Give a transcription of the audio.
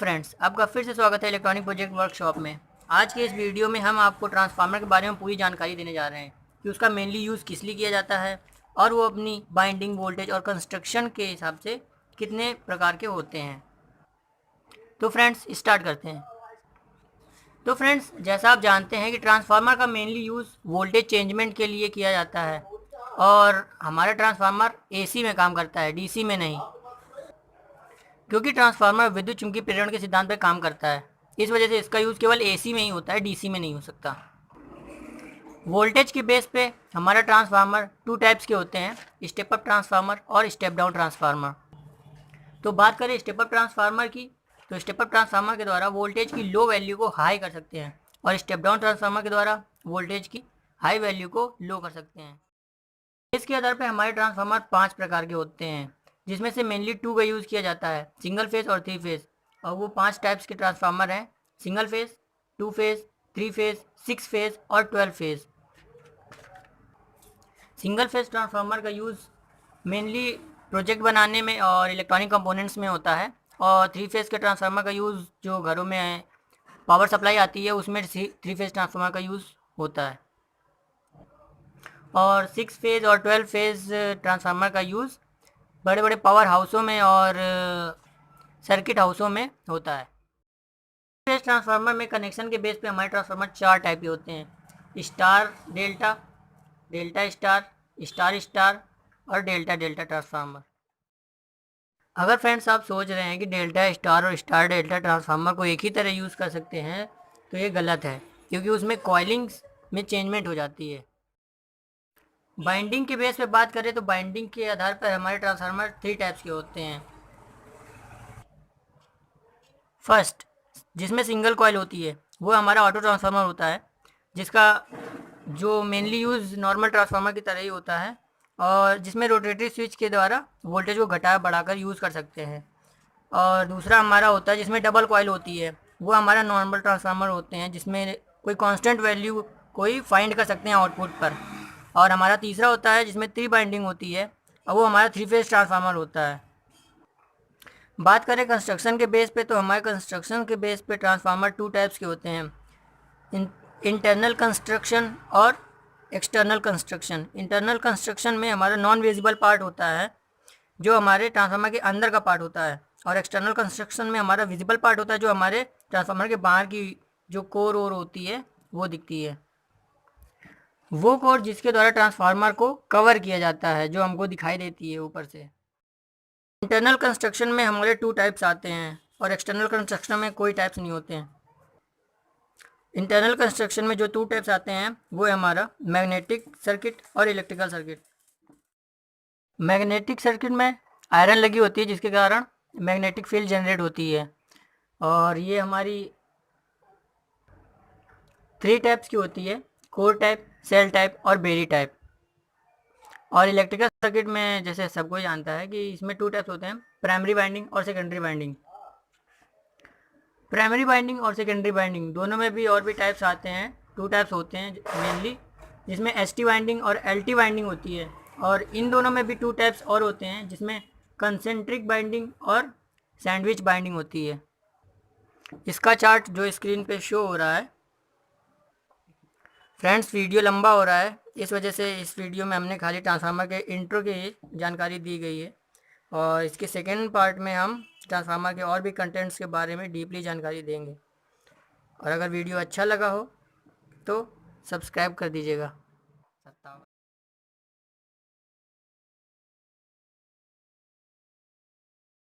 Friends, आपका फिर से स्वागत है इलेक्ट्रॉनिक प्रोजेक्ट वर्कशॉप में। आज के इस वीडियो में हम आपको ट्रांसफार्मर के बारे में पूरी जानकारी देने जा रहे हैं कि उसका मेनली यूज़ किस लिए किया जाता है और वो अपनी बाइंडिंग, वोल्टेज और कंस्ट्रक्शन के हिसाब से कितने प्रकार के होते हैं। तो फ्रेंड्स, स्टार्ट करते हैं। तो फ्रेंड्स, जैसा आप जानते हैं कि ट्रांसफार्मर का मेनली यूज़ वोल्टेज चेंजमेंट के लिए किया जाता है और हमारा ट्रांसफार्मर AC में काम करता है, DC में नहीं, क्योंकि ट्रांसफार्मर विद्युत चुंबकीय प्रेरण के सिद्धांत पर काम करता है। इस वजह से इसका यूज़ केवल AC में ही होता है, DC में नहीं हो सकता। वोल्टेज के बेस पे हमारा ट्रांसफार्मर 2 टाइप्स के होते हैं, स्टेप अप ट्रांसफार्मर और स्टेप डाउन ट्रांसफार्मर। तो बात करें स्टेप अप ट्रांसफार्मर की, तो स्टेप अप ट्रांसफार्मर के द्वारा वोल्टेज की लो वैल्यू को हाई कर सकते हैं और स्टेप डाउन ट्रांसफार्मर के द्वारा वोल्टेज की हाई वैल्यू को लो कर सकते हैं। इसके आधार पर हमारे ट्रांसफार्मर 5 प्रकार के होते हैं, जिसमें से मेनली 2 का यूज़ किया जाता है, सिंगल फेज और 3 फेज। और वो 5 टाइप्स के ट्रांसफार्मर हैं: single phase, 2 phase, 3 phase, 6 phase और 12 फेज। सिंगल फेज ट्रांसफार्मर का यूज़ मेनली प्रोजेक्ट बनाने में और इलेक्ट्रॉनिक कंपोनेंट्स में होता है, और 3 फेज के ट्रांसफार्मर का यूज़ जो घरों में पावर सप्लाई आती है उसमें 3 फेज ट्रांसफार्मर का यूज़ होता है। और 6 फेज और 12 फेज ट्रांसफार्मर का यूज़ बड़े बड़े पावर हाउसों में और सर्किट हाउसों में होता है। फेज ट्रांसफार्मर में कनेक्शन के बेस पे हमारे ट्रांसफार्मर 4 टाइप के होते हैं: star delta, delta star, star star और डेल्टा डेल्टा ट्रांसफार्मर। अगर फ्रेंड्स आप सोच रहे हैं कि डेल्टा स्टार और स्टार डेल्टा ट्रांसफार्मर को एक ही तरह यूज़ कर सकते हैं, तो ये गलत है, क्योंकि उसमें कॉइलिंग्स में चेंजमेंट हो जाती है। बाइंडिंग के बेस पे बात करें तो बाइंडिंग के आधार पर हमारे ट्रांसफार्मर 3 टाइप्स के होते हैं। फर्स्ट, जिसमें सिंगल कॉइल होती है, वो हमारा ऑटो ट्रांसफार्मर होता है, जिसका जो मेनली यूज़ नॉर्मल ट्रांसफार्मर की तरह ही होता है, और जिसमें रोटेटरी स्विच के द्वारा वोल्टेज को घटा बढ़ाकर यूज़ कर सकते हैं। और दूसरा हमारा होता है जिसमें डबल कॉइल होती है, वो हमारा नॉर्मल ट्रांसफार्मर होते हैं, जिसमें कोई कांस्टेंट वैल्यू कोई फाइंड कर सकते हैं आउटपुट पर। और हमारा तीसरा होता है जिसमें 3 बाइंडिंग होती है, और वो हमारा 3 फेज ट्रांसफार्मर होता है। बात करें कंस्ट्रक्शन के बेस पे, तो हमारे कंस्ट्रक्शन के बेस पे ट्रांसफार्मर 2 टाइप्स के होते हैं: इंटरनल कंस्ट्रक्शन और एक्सटर्नल कंस्ट्रक्शन। इंटरनल कंस्ट्रक्शन में हमारा नॉन विजिबल पार्ट होता है, जो हमारे ट्रांसफार्मर के अंदर का पार्ट होता है, और एक्सटर्नल कंस्ट्रक्शन में हमारा विजिबल पार्ट होता है, जो हमारे ट्रांसफार्मर के बाहर की जो कोर ओर होती है वो दिखती है। वो कोर जिसके द्वारा ट्रांसफार्मर को कवर किया जाता है, जो हमको दिखाई देती है ऊपर से। इंटरनल कंस्ट्रक्शन में हमारे 2 टाइप्स आते हैं और एक्सटर्नल कंस्ट्रक्शन में कोई टाइप्स नहीं होते हैं। इंटरनल कंस्ट्रक्शन में जो 2 टाइप्स आते हैं वो है हमारा मैग्नेटिक सर्किट और इलेक्ट्रिकल सर्किट। मैग्नेटिक सर्किट में आयरन लगी होती है, जिसके कारण मैग्नेटिक फील्ड जनरेट होती है, और ये हमारी 3 टाइप्स की होती है: कोर टाइप, सेल टाइप और बेरी टाइप। और इलेक्ट्रिकल सर्किट में जैसे सबको जानता है कि इसमें 2 टाइप्स होते हैं: प्राइमरी बाइंडिंग और सेकेंडरी बाइंडिंग। प्राइमरी बाइंडिंग और सेकेंडरी बाइंडिंग दोनों में भी और भी टाइप्स आते हैं, 2 टाइप्स होते हैं मेनली, जिसमें ST बाइंडिंग और LT बाइंडिंग होती है। और इन दोनों में भी 2 टाइप्स और होते हैं, जिसमें कंसेंट्रिक बाइंडिंग और सैंडविच बाइंडिंग होती है। इसका चार्ट जो स्क्रीन पे शो हो रहा है। फ्रेंड्स, वीडियो लंबा हो रहा है, इस वजह से इस वीडियो में हमने खाली ट्रांसफार्मर के इंट्रो की जानकारी दी गई है, और इसके सेकेंड पार्ट में हम ट्रांसफार्मर के और भी कंटेंट्स के बारे में डीपली जानकारी देंगे। और अगर वीडियो अच्छा लगा हो तो सब्सक्राइब कर दीजिएगा।